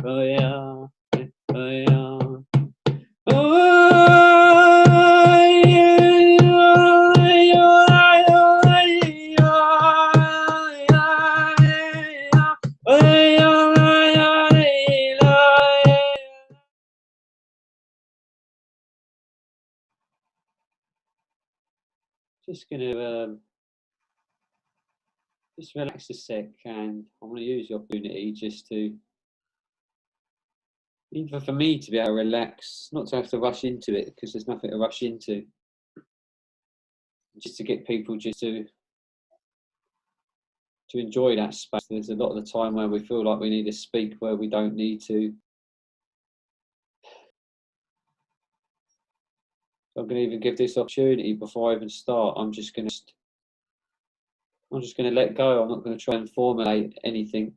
Oh yeah, oh yeah. Just gonna just relax a sec, and I'm gonna use the opportunity just to, even for me to be able to relax, not to have to rush into it because there's nothing to rush into. Just to get people just to enjoy that space. There's a lot of the time where we feel like we need to speak where we don't need to. I'm going to even give this opportunity before I even start. I'm just going to let go. I'm not going to try and formulate anything.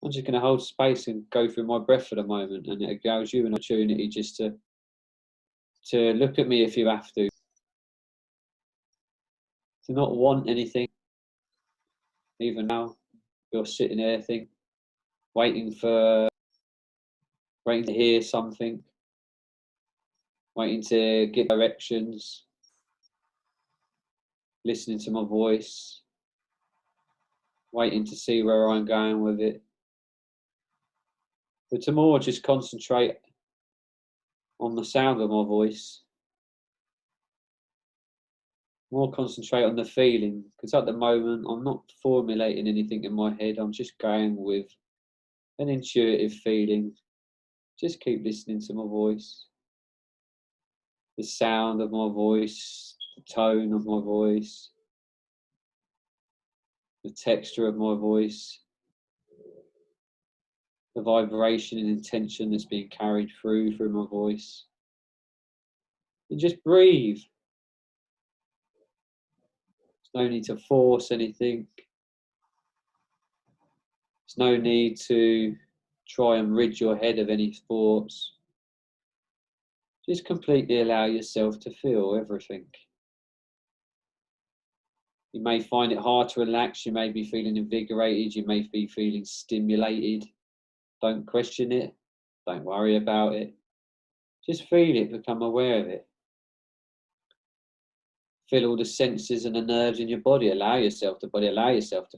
I'm just going to hold space and go through my breath for the moment, and it allows you an opportunity just to look at me if you have to not want anything. Even now, you're sitting there, waiting to hear something, waiting to get directions, listening to my voice, waiting to see where I'm going with it. But to more just concentrate on the sound of my voice, more concentrate on the feeling, because at the moment I'm not formulating anything in my head, I'm just going with an intuitive feeling. Just keep listening to my voice, the sound of my voice, the tone of my voice, the texture of my voice, the vibration and intention that's being carried through my voice. And just breathe. There's no need to force anything. There's no need to try and rid your head of any thoughts. Just completely allow yourself to feel everything. You may find it hard to relax, you may be feeling invigorated, you may be feeling stimulated. Don't question it, don't worry about it. Just feel it, become aware of it. Feel all the senses and the nerves in your body. Allow yourself to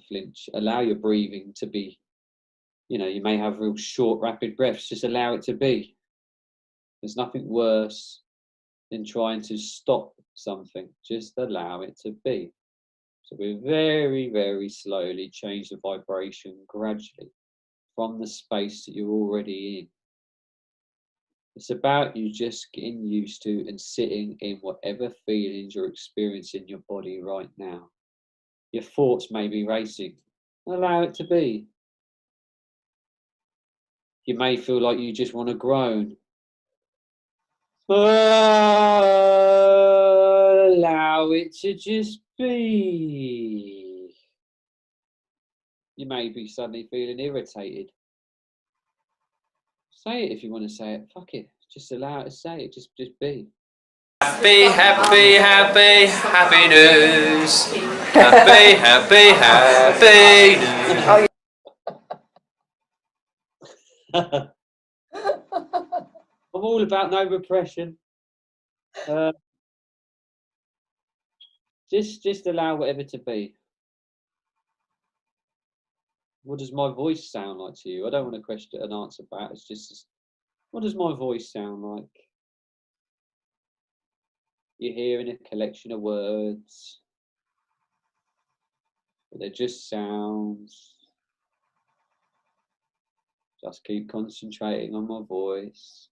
flinch. Allow your breathing to be, you may have real short, rapid breaths. Just allow it to be. There's nothing worse than trying to stop something. Just allow it to be. So we very, very slowly change the vibration gradually from the space that you're already in. It's about you just getting used to and sitting in whatever feelings you're experiencing in your body right now. Your thoughts may be racing. Allow it to be. You may feel like you just want to groan. Allow it to just be. You may be suddenly feeling irritated. Say it if you want to say it. Fuck it. Just allow it to say it. Just be. Happy, happy, happy, happy news. Happy, happy, happy news. I'm all about no repression. Just allow whatever to be. What does my voice sound like to you? I don't want to question and answer back. It's just, what does my voice sound like? You're hearing a collection of words, but they're just sounds. Just keep concentrating on my voice.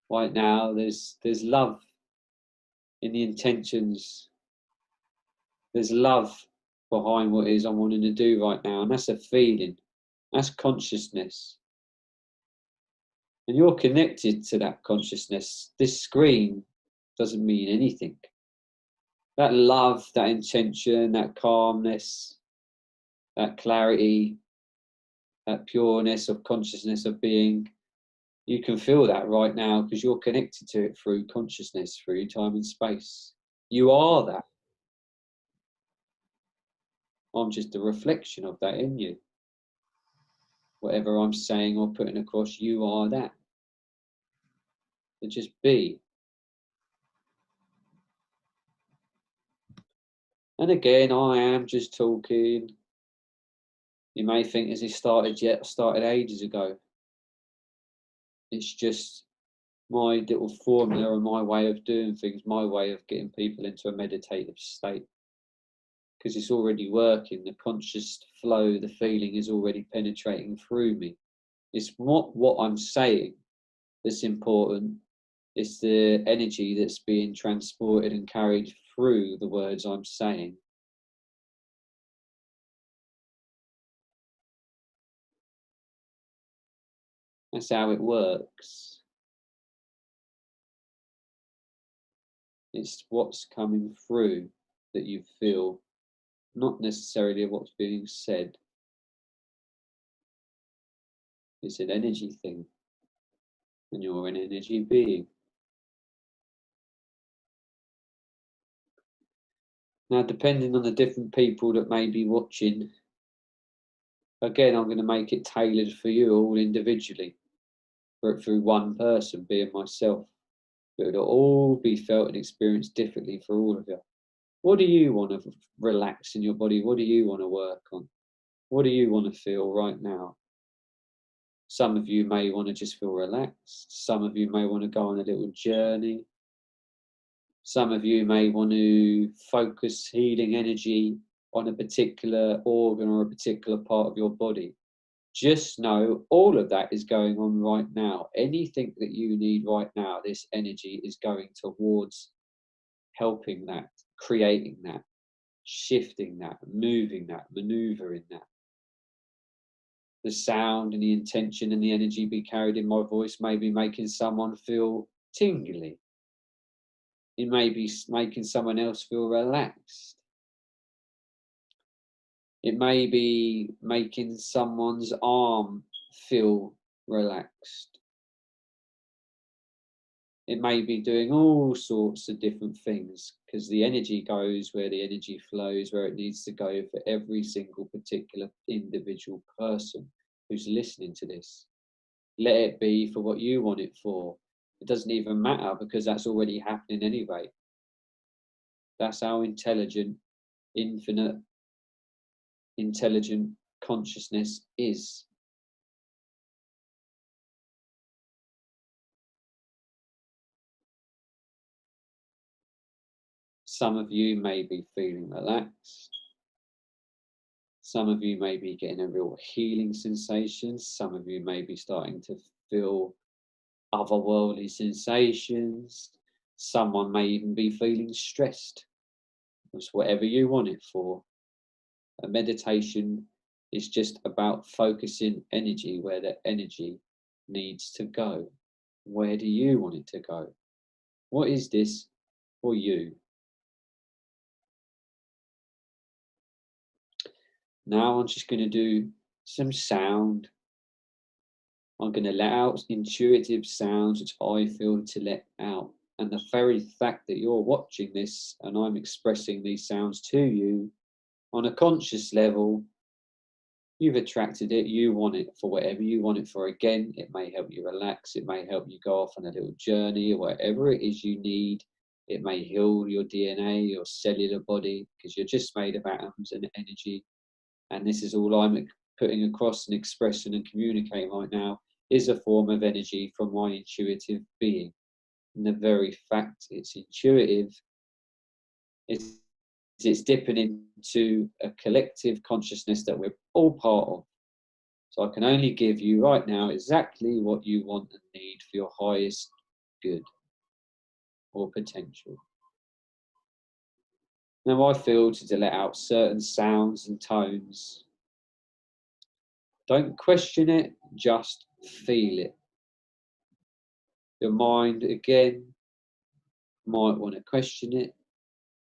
Right now, there's love in the intentions. There's love behind what it is I'm wanting to do right now, and that's a feeling. That's consciousness. And you're connected to that consciousness. This screen doesn't mean anything. That love, that intention, that calmness, that clarity, that pureness of consciousness of being, you can feel that right now because you're connected to it through consciousness, through time and space. You are that. I'm just a reflection of that in you. whatever I'm saying or putting across, you are that. So just be. And again, I am just talking. You may think, has he started yet? I started ages ago. It's just my little formula and my way of doing things, my way of getting people into a meditative state. Because it's already working. The conscious flow, the feeling is already penetrating through me. It's not what I'm saying that's important. It's the energy that's being transported and carried through the words I'm saying. That's how it works. It's what's coming through that you feel, not necessarily what's being said. It's an energy thing, and you're an energy being. Now, depending on the different people that may be watching, again, I'm going to make it tailored for you all individually, through one person, being myself. But it'll all be felt and experienced differently for all of you. What do you want to relax in your body? What do you want to work on? What do you want to feel right now? Some of you may want to just feel relaxed. Some of you may want to go on a little journey. Some of you may want to focus healing energy on a particular organ or a particular part of your body. Just know all of that is going on right now. Anything that you need right now, this energy is going towards helping that, creating that, shifting that, moving that, maneuvering that. The sound and the intention and the energy be carried in my voice may be making someone feel tingly. It may be making someone else feel relaxed. It may be making someone's arm feel relaxed. It may be doing all sorts of different things, because the energy goes where the energy flows, where it needs to go for every single particular individual person who's listening to this. Let it be for what you want it for. It doesn't even matter, because that's already happening anyway. That's how intelligent, infinite, intelligent consciousness is. Some of you may be feeling relaxed. Some of you may be getting a real healing sensation. Some of you may be starting to feel otherworldly sensations. Someone may even be feeling stressed. It's whatever you want it for. A meditation is just about focusing energy where the energy needs to go. Where do you want it to go? What is this for you? Now I'm just going to do some sound. I'm going to let out intuitive sounds which I feel to let out. And the very fact that you're watching this and I'm expressing these sounds to you on a conscious level, you've attracted it, you want it for whatever you want it for. Again, it may help you relax, it may help you go off on a little journey, or whatever it is you need. It may heal your DNA, your cellular body, because you're just made of atoms and energy. And this is all I'm putting across and expressing and communicating right now, is a form of energy from my intuitive being. And the very fact it's intuitive, it's dipping into a collective consciousness that we're all part of. So I can only give you right now exactly what you want and need for your highest good or potential. Now I feel to let out certain sounds and tones. Don't question it, just feel it. Your mind, again, might want to question it,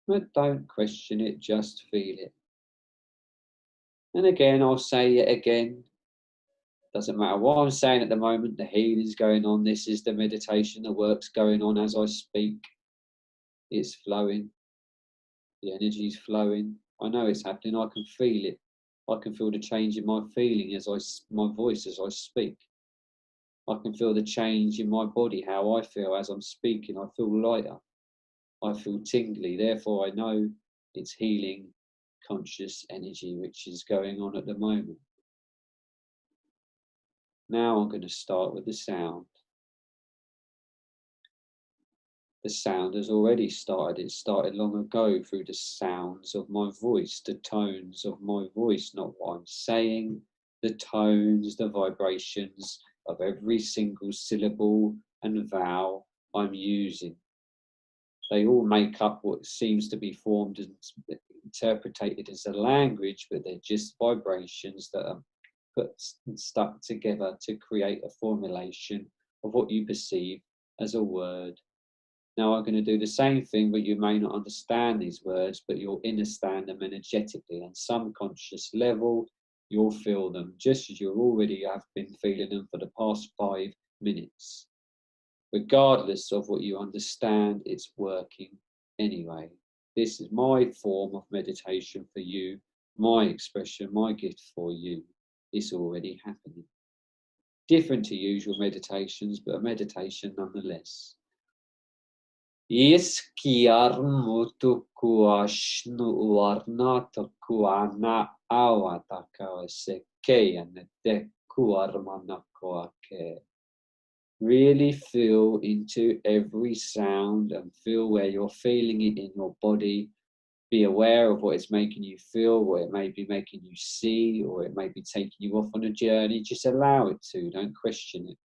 but don't question it, just feel it. And again, I'll say it again. Doesn't matter what I'm saying at the moment, the healing's going on, this is the meditation, the work's going on as I speak. It's flowing, the energy's flowing. I know it's happening, I can feel it. I can feel the change in my feeling my voice as I speak. I can feel the change in my body, how I feel as I'm speaking. I feel lighter. I feel tingly. Therefore, I know it's healing conscious energy which is going on at the moment. Now I'm going to start with the sound. The sound has already started. It started long ago through the sounds of my voice, the tones of my voice, not what I'm saying, the tones, the vibrations of every single syllable and vowel I'm using. They all make up what seems to be formed and interpreted as a language, but they're just vibrations that are put and stuck together to create a formulation of what you perceive as a word. Now I'm going to do the same thing, but you may not understand these words, but you'll understand them energetically. On some conscious level, you'll feel them just as you already have been feeling them for the past 5 minutes. Regardless of what you understand, it's working anyway. This is my form of meditation for you, my expression, my gift for you. It's already happening. Different to usual meditations, but a meditation nonetheless. Iskiarmutukuashnu warnatakuana awatakawasekeyanetekuarmanakoake. Really feel into every sound and feel where you're feeling it in your body. Be aware of what it's making you feel, what it may be making you see, or it may be taking you off on a journey. Just allow it to, don't question it.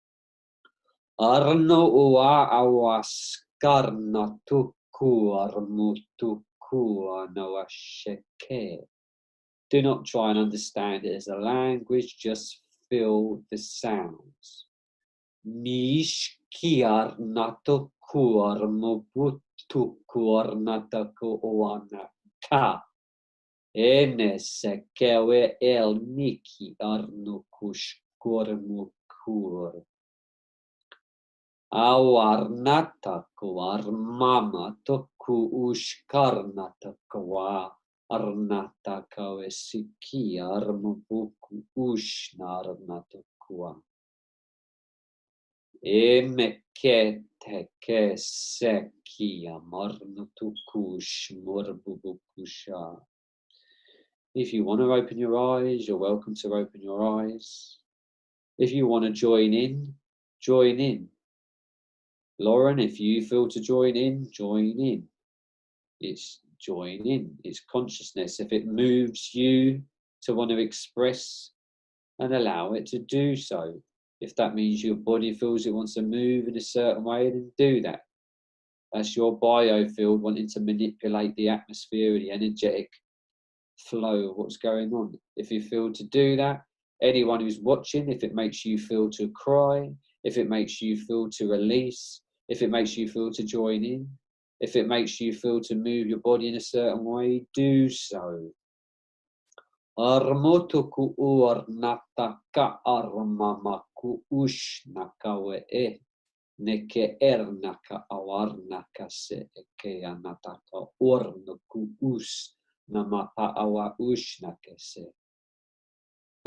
Arno ua awaskarna tuku armutuku anawasheke. Do not try and understand it as a language, just feel the sounds. Mishkiarnatuku armubutuku arnataku oanaka. Enesekewe el niki arnukushkurmukur. Awarnataku armamataku ushkarnataku arnataka esiki armubuku ushnarnataku. Emeketeke sekia marnatukush morbubukusha. If you want to open your eyes, you're welcome to open your eyes. If you want to join in, join in. Lauren, if you feel to join in, join in. It's join in. It's consciousness. If it moves you to want to express, and allow it to do so. If that means your body feels it wants to move in a certain way, then do that. That's your biofield wanting to manipulate the atmosphere, the energetic flow of what's going on. If you feel to do that, anyone who's watching, if it makes you feel to cry, if it makes you feel to release, if it makes you feel to join in, if it makes you feel to move your body in a certain way, do so. Armotuku uarnataka armamaku ushnakawe neke ernaka awarnaka se eke anataka ornuku us namapa awa ushnakese.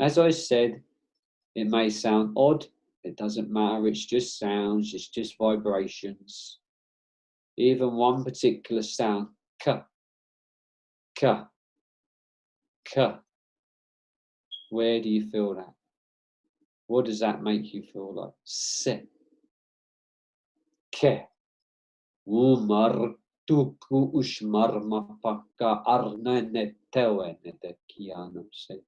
As I said, it may sound odd, it doesn't matter, it's just sounds, it's just vibrations. Even one particular sound, ka, ka, ka. Where do you feel that? What does that make you feel like? Se, ke, umar tuku ushmar mapaka arnene tewene de kianam se.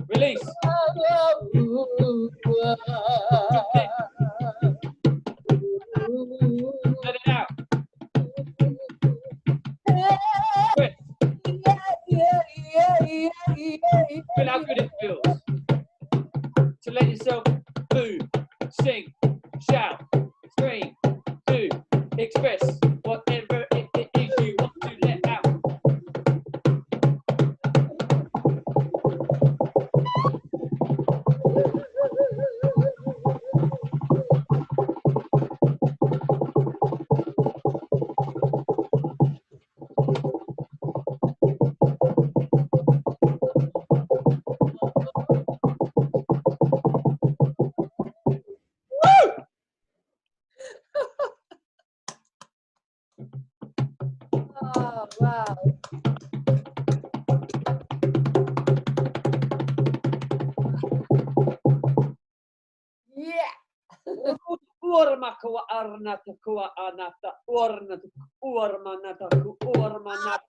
Release. Let it out. Quit. Feel how good it feels to let yourself move, sing, shout, scream, do, express whatever it is you want to let out. Oh, wow. Yeah. Urmaka arnata kua anata ornata urmanata urmanata.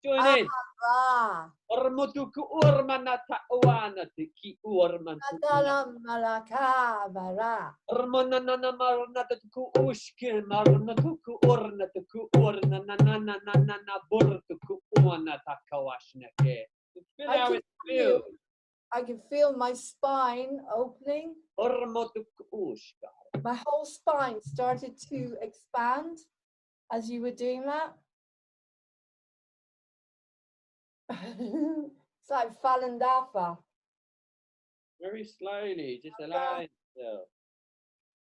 Join in. Ah. Ormotuku urmanata oana tiki urman. Adalam malakabara. Ormonana marnatuku ushkin marnatuku ornatuku ornanana burtuku uanata kawashnake. Feel how it feels. I can feel my spine opening. Ormotuku ushka. My whole spine started to expand as you were doing that. It's like Falandafa. Very slowly, just allow yourself.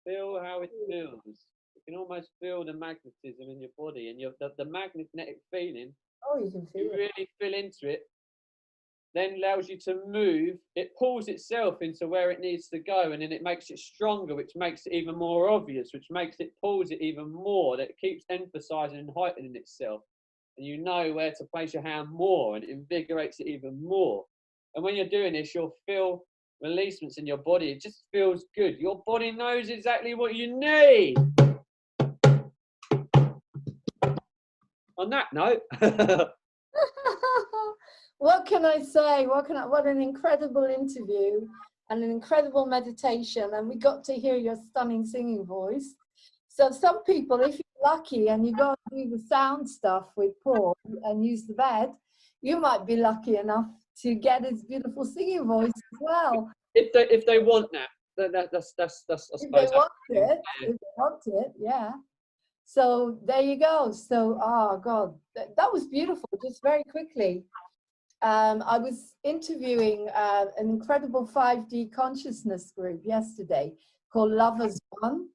Feel how it feels. You can almost feel the magnetism in your body and the magnetic feeling. Oh, you can feel You it. really feel into it. Then allows you to move. It pulls itself into where it needs to go, and then it makes it stronger, which makes it even more obvious, which makes it pulls it even more. That it keeps emphasizing and heightening itself, and you know where to place your hand more, and it invigorates it even more. And when you're doing this, you'll feel releasements in your body. It just feels good. Your body knows exactly what you need. On that note. What can I say? What an incredible interview and an incredible meditation. And we got to hear your stunning singing voice. So some people, if you're lucky and you go and do the sound stuff with Paul and use the bed, you might be lucky enough to get his beautiful singing voice as well. If they want that, that's I suppose. If they want it, yeah. So there you go. So, oh God, that was beautiful. Just very quickly. I was interviewing an incredible 5D consciousness group yesterday called Love Has Won.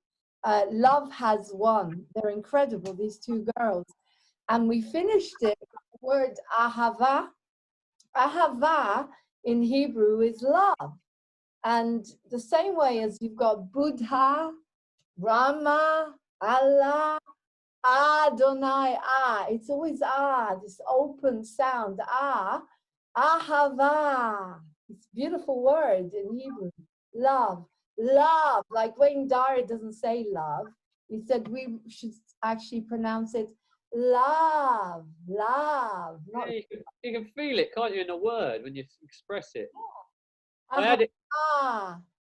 Love Has Won. They're incredible, these two girls. And we finished it with the word ahava. Ahava in Hebrew is love. And the same way as you've got Buddha, Brahma, Allah, Adonai, it's always this open sound, ahava. It's a beautiful word in Hebrew. Love, love. Like Wayne Dyer doesn't say love. He said we should actually pronounce it love, love. Yeah, you can feel it, can't you, in a word when you express it. I had it.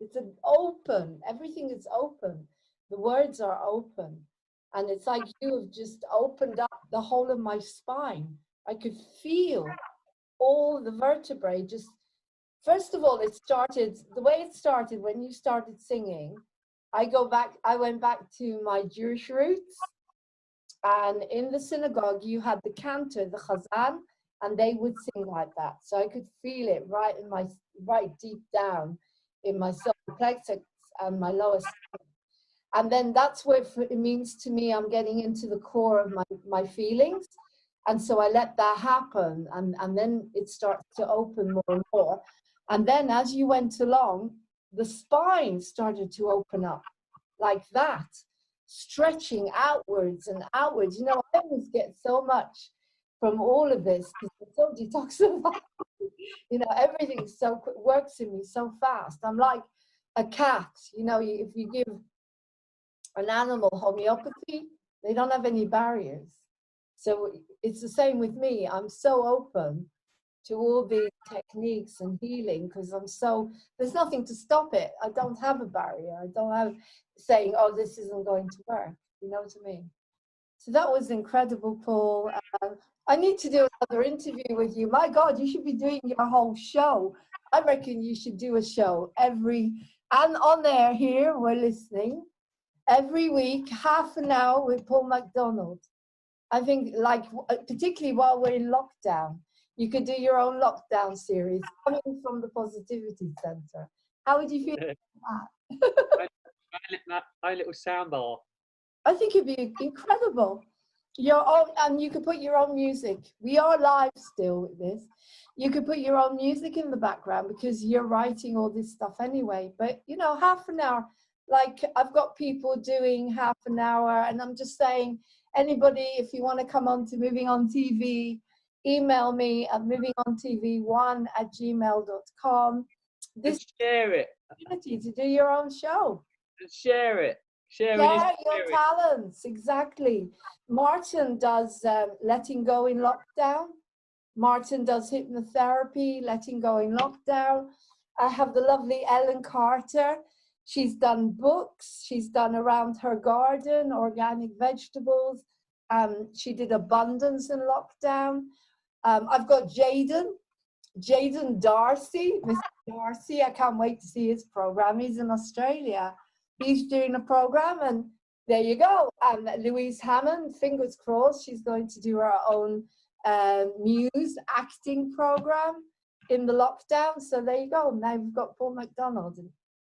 It's an open. Everything is open. The words are open. And it's like you have just opened up the whole of my spine. I could feel all the vertebrae just, first of all, the way it started when you started singing, I went back to my Jewish roots. And in the synagogue, you had the cantor, the chazan, and they would sing like that. So I could feel it right deep down in my solar plexus and my lower stomach. And then that's what it means to me. I'm getting into the core of my feelings. And so I let that happen. And then it starts to open more and more. And then as you went along, the spine started to open up like that, stretching outwards and outwards. You know, I always get so much from all of this because it's so detoxified. You know, everything works in me so fast. I'm like a cat. You know, if you give an animal homeopathy, they don't have any barriers. So it's the same with me. I'm so open to all these techniques and healing because there's nothing to stop it. I don't have a barrier. I don't have saying, oh, this isn't going to work. You know what I mean? So that was incredible, Paul. I need to do another interview with you. My God, you should be doing your whole show. I reckon you should do a show and on there here, we're listening. Every week, half an hour with Paul McDonald. I think, like, particularly while we're in lockdown, you could do your own lockdown series coming from the Positivity Center. How would you feel about that? My little soundbar. I think it'd be incredible. And you could put your own music. We are live still with this. You could put your own music in the background because you're writing all this stuff anyway. But, you know, half an hour. Like I've got people doing half an hour and I'm just saying, anybody, if you want to come on to Moving On TV, email me at movingontv1@gmail.com. This share it. Opportunity to do your own show. And share it. Share your talents, exactly. Martin does Letting Go in Lockdown. Martin does hypnotherapy, letting go in lockdown. I have the lovely Ellen Carter. She's done books. She's done around her garden, organic vegetables. She did abundance in lockdown. I've got Jaden Darcy, Mr. Darcy. I can't wait to see his program. He's in Australia. He's doing a program, and there you go. Louise Hammond, fingers crossed, she's going to do her own Muse acting program in the lockdown. So there you go. Now we've got Paul McDonald, and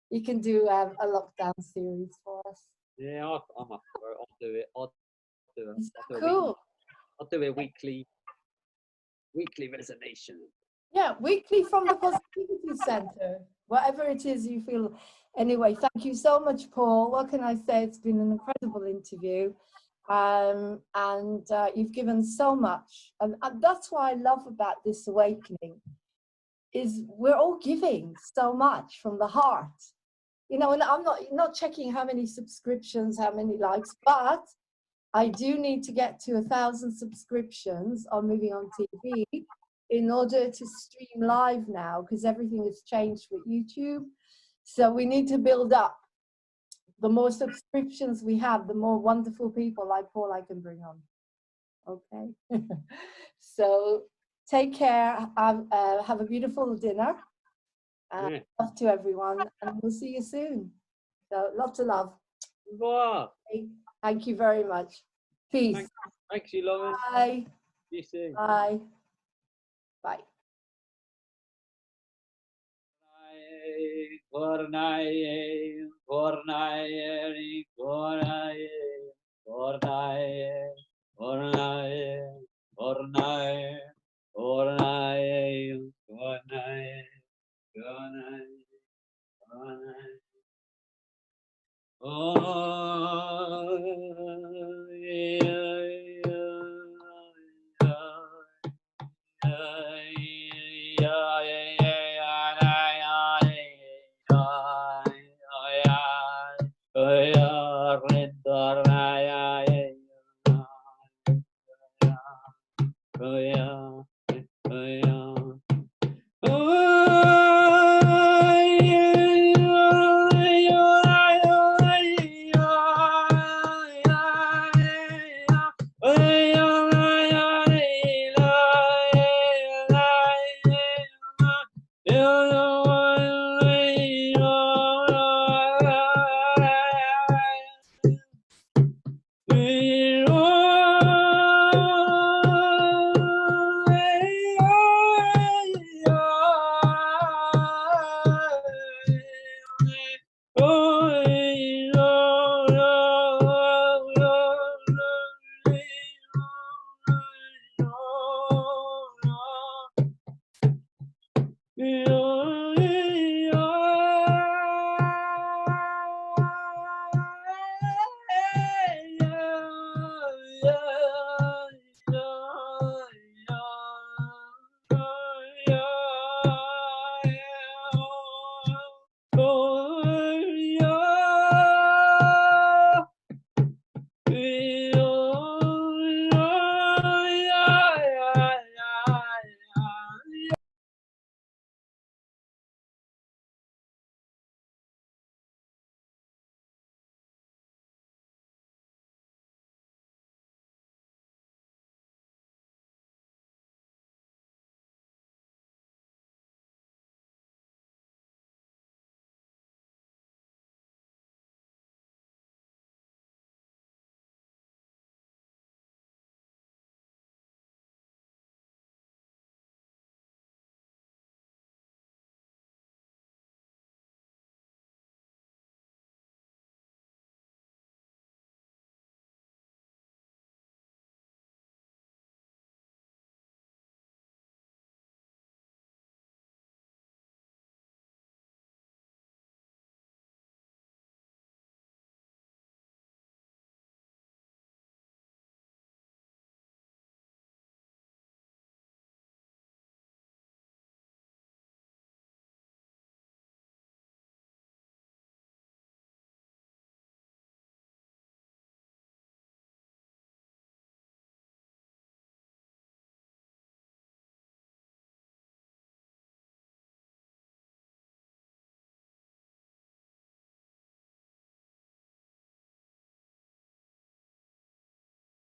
he can do a lockdown series for us. Yeah, I'm up for it. I'll do it. I'll do it. So cool. I'll do a weekly resonation. Yeah, weekly from the Positivity Center, whatever it is you feel. Anyway, thank you so much, Paul. What can I say? It's been an incredible interview. And you've given so much. And that's what I love about this awakening, is we're all giving so much from the heart. You know, and I'm not checking how many subscriptions, how many likes, but I do need to get to 1,000 subscriptions on Moving on TV in order to stream live now, because everything has changed with YouTube. So we need to build up. The more subscriptions we have, the more wonderful people like Paul I can bring on. Okay. So take care. Have a beautiful dinner. Love to everyone, and we'll see you soon. So lots of love. Wow. Thank you very much. Peace. Thanks you, Laurene. Bye. See you soon. Bye. Bye. Oh